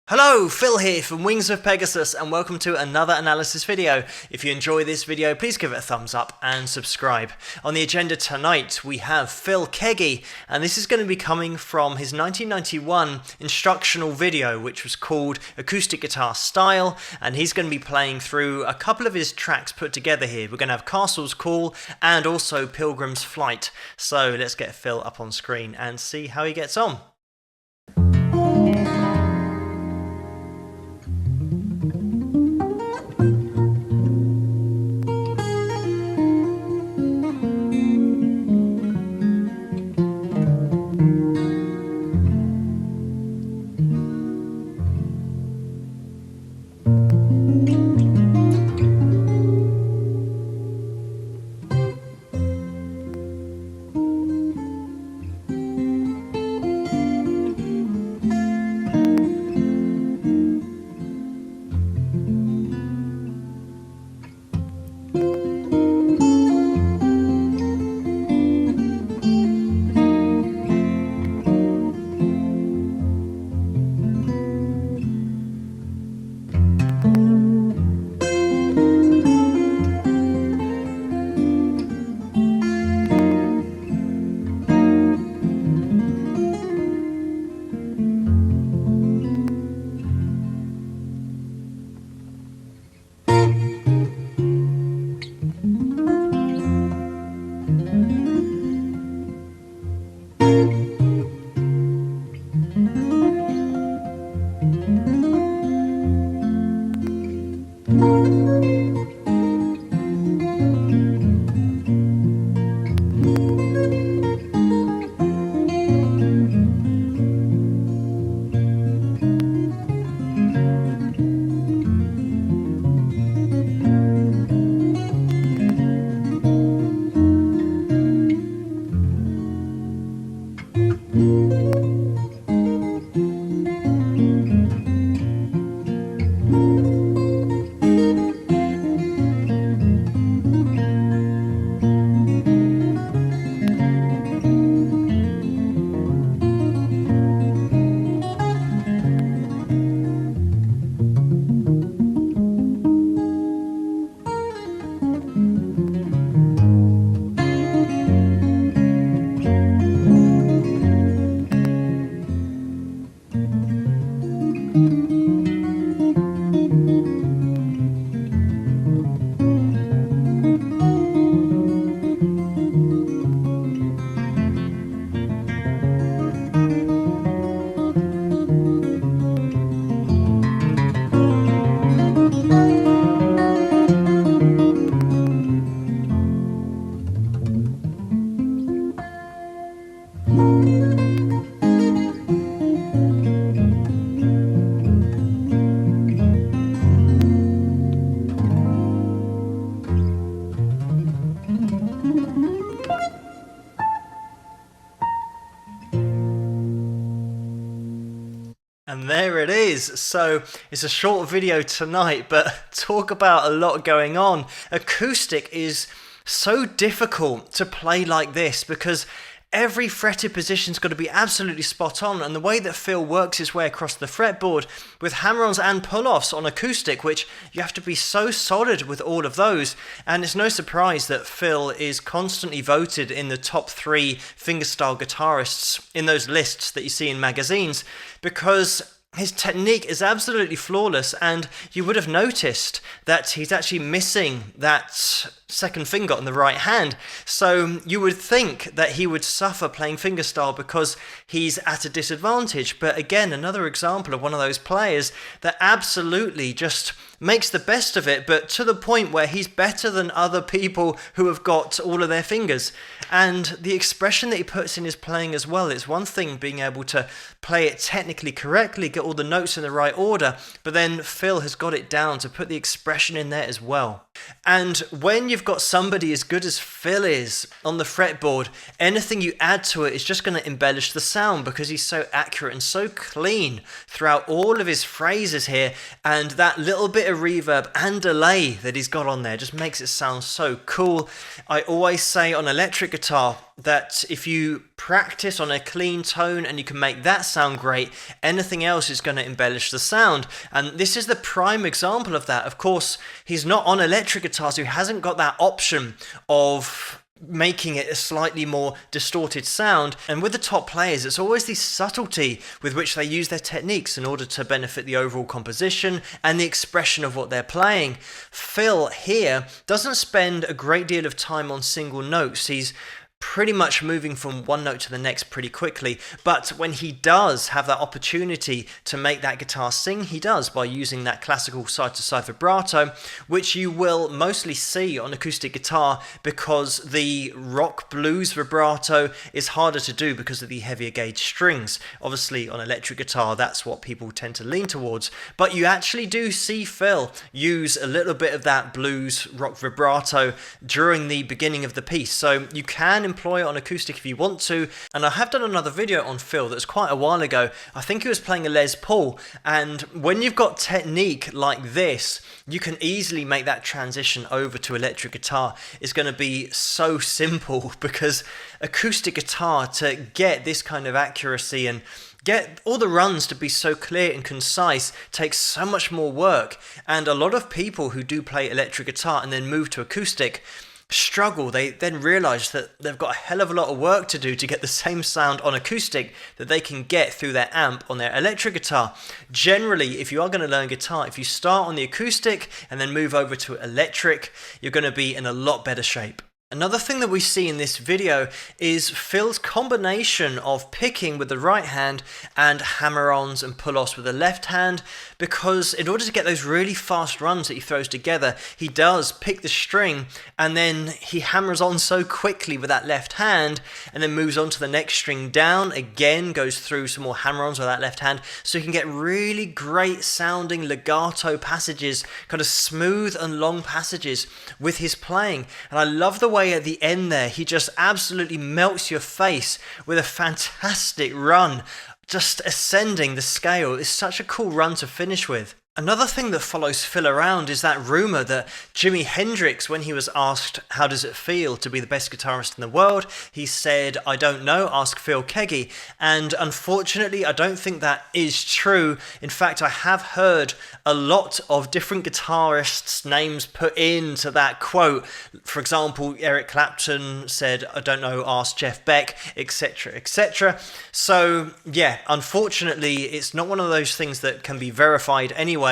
Hello, Phil here from Wings of Pegasus and welcome to another analysis video. If you enjoy this video, please give it a thumbs up and subscribe. On the agenda tonight, we have Phil Keaggy, and this is going to be coming from his 1991 instructional video, which was called Acoustic Guitar Style, and he's going to be playing through a couple of his tracks put together here. We're going to have Castle's Call and also Pilgrim's Flight. So let's get Phil up on screen and see how he gets on. And there it is. So it's a short video tonight, but talk about a lot going on. Acoustic is so difficult to play like this because every fretted position's got to be absolutely spot on, and the way that Phil works his way across the fretboard with hammer-ons and pull-offs on acoustic, which you have to be so solid with all of those, and it's no surprise that Phil is constantly voted in the top 3 fingerstyle guitarists in those lists that you see in magazines, because his technique is absolutely flawless, and you would have noticed that he's actually missing that second finger on the right hand. So you would think that he would suffer playing fingerstyle because he's at a disadvantage. But again, another example of one of those players that absolutely just makes the best of it, but to the point where he's better than other people who have got all of their fingers. And the expression that he puts in his playing as well, it's one thing being able to play it technically correctly, get all the notes in the right order, but then Phil has got it down to put the expression in there as well. And when you've got somebody as good as Phil is on the fretboard, anything you add to it is just going to embellish the sound because he's so accurate and so clean throughout all of his phrases here, and that little bit of reverb and delay that he's got on there just makes it sound so cool. I always say on electric guitar, that if you practice on a clean tone and you can make that sound great, anything else is going to embellish the sound. And this is the prime example of that. Of course, he's not on electric guitar, so he hasn't got that option of making it a slightly more distorted sound. And with the top players, it's always the subtlety with which they use their techniques in order to benefit the overall composition and the expression of what they're playing. Phil here doesn't spend a great deal of time on single notes. He's pretty much moving from one note to the next pretty quickly, but when he does have that opportunity to make that guitar sing, he does by using that classical side-to-side vibrato, which you will mostly see on acoustic guitar because the rock blues vibrato is harder to do because of the heavier gauge strings. Obviously on electric guitar that's what people tend to lean towards, but you actually do see Phil use a little bit of that blues rock vibrato during the beginning of the piece, so you can employ it on acoustic if you want to. And I have done another video on Phil that's quite a while ago. I think he was playing a Les Paul, and when you've got technique like this, you can easily make that transition over to electric guitar. It's going to be so simple because acoustic guitar, to get this kind of accuracy and get all the runs to be so clear and concise, takes so much more work. And a lot of people who do play electric guitar and then move to acoustic struggle. They then realize that they've got a hell of a lot of work to do to get the same sound on acoustic that they can get through their amp on their electric guitar. Generally, if you are going to learn guitar, if you start on the acoustic and then move over to electric, you're going to be in a lot better shape. Another thing that we see in this video is Phil's combination of picking with the right hand and hammer-ons and pull-offs with the left hand, because in order to get those really fast runs that he throws together, he does pick the string and then he hammers on so quickly with that left hand and then moves on to the next string down, again goes through some more hammer-ons with that left hand, so he can get really great sounding legato passages, kind of smooth and long passages with his playing. And I love the way at the end there he just absolutely melts your face with a fantastic run, just ascending the scale. It's such a cool run to finish with. Another thing that follows Phil around is that rumour that Jimi Hendrix, when he was asked how does it feel to be the best guitarist in the world, he said, "I don't know, ask Phil Keaggy." And unfortunately, I don't think that is true. In fact, I have heard a lot of different guitarists' names put into that quote. For example, Eric Clapton said, "I don't know, ask Jeff Beck," etc., etc. So yeah, unfortunately, it's not one of those things that can be verified anyway.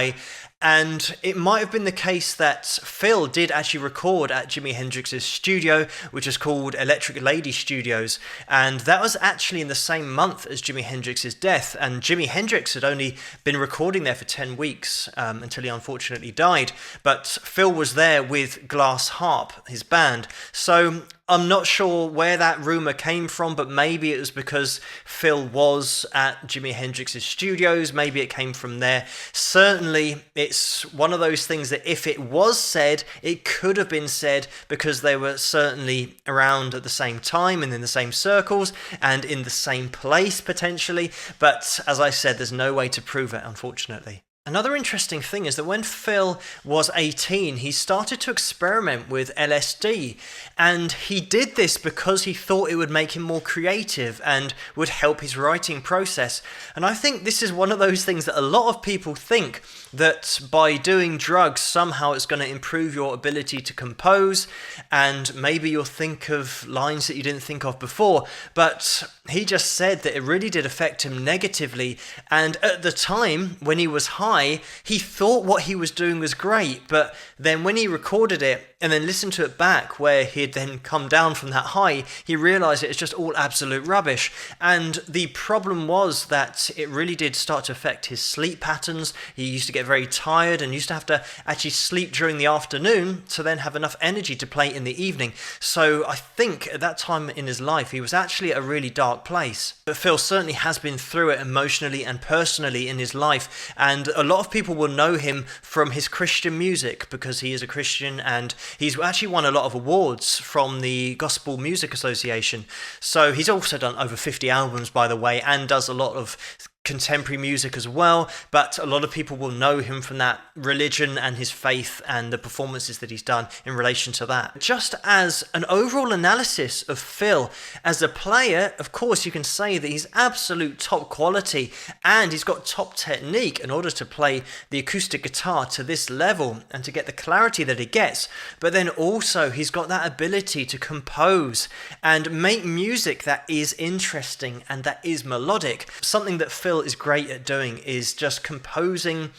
And it might have been the case that Phil did actually record at Jimi Hendrix's studio, which is called Electric Lady Studios, and that was actually in the same month as Jimi Hendrix's death. And Jimi Hendrix had only been recording there for 10 weeks until he unfortunately died, but Phil was there with Glass Harp, his band. So I'm not sure where that rumour came from, but maybe it was because Phil was at Jimi Hendrix's studios, maybe it came from there. Certainly, it's one of those things that if it was said, it could have been said because they were certainly around at the same time and in the same circles and in the same place potentially, but as I said, there's no way to prove it, unfortunately. Another interesting thing is that when Phil was 18, he started to experiment with LSD, and he did this because he thought it would make him more creative and would help his writing process. And I think this is one of those things that a lot of people think that by doing drugs somehow it's going to improve your ability to compose, and maybe you'll think of lines that you didn't think of before, but he just said that it really did affect him negatively. And at the time when he was high, he thought what he was doing was great, but then when he recorded it and then listened to it back where he had then come down from that high, he realised it was just all absolute rubbish. And the problem was that it really did start to affect his sleep patterns. He used to get very tired and used to have to actually sleep during the afternoon to then have enough energy to play in the evening. So I think at that time in his life he was actually at a really dark place. But Phil certainly has been through it emotionally and personally in his life, and a lot of people will know him from his Christian music because he is a Christian, and he's actually won a lot of awards from the Gospel Music Association. So he's also done over 50 albums, by the way, and does a lot of contemporary music as well, but a lot of people will know him from that religion and his faith and the performances that he's done in relation to that. Just as an overall analysis of Phil as a player, of course you can say that he's absolute top quality and he's got top technique in order to play the acoustic guitar to this level and to get the clarity that he gets, but then also he's got that ability to compose and make music that is interesting and that is melodic. Something that Phil is great at doing is just composing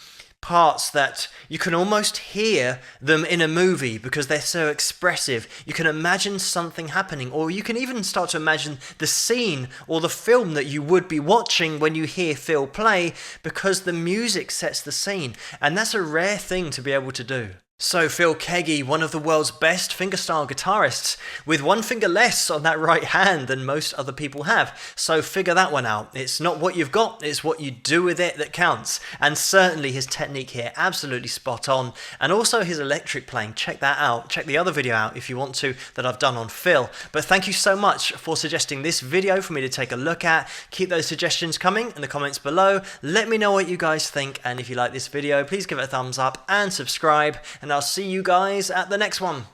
parts that you can almost hear them in a movie because they're so expressive. You can imagine something happening, or you can even start to imagine the scene or the film that you would be watching when you hear Phil play, because the music sets the scene, and that's a rare thing to be able to do. So Phil Keaggy, one of the world's best fingerstyle guitarists, with one finger less on that right hand than most other people have. So figure that one out. It's not what you've got, it's what you do with it that counts. And certainly his technique here, absolutely spot on. And also his electric playing, check that out. Check the other video out if you want to that I've done on Phil. But thank you so much for suggesting this video for me to take a look at. Keep those suggestions coming in the comments below. Let me know what you guys think, and if you like this video, please give it a thumbs up and subscribe. And I'll see you guys at the next one.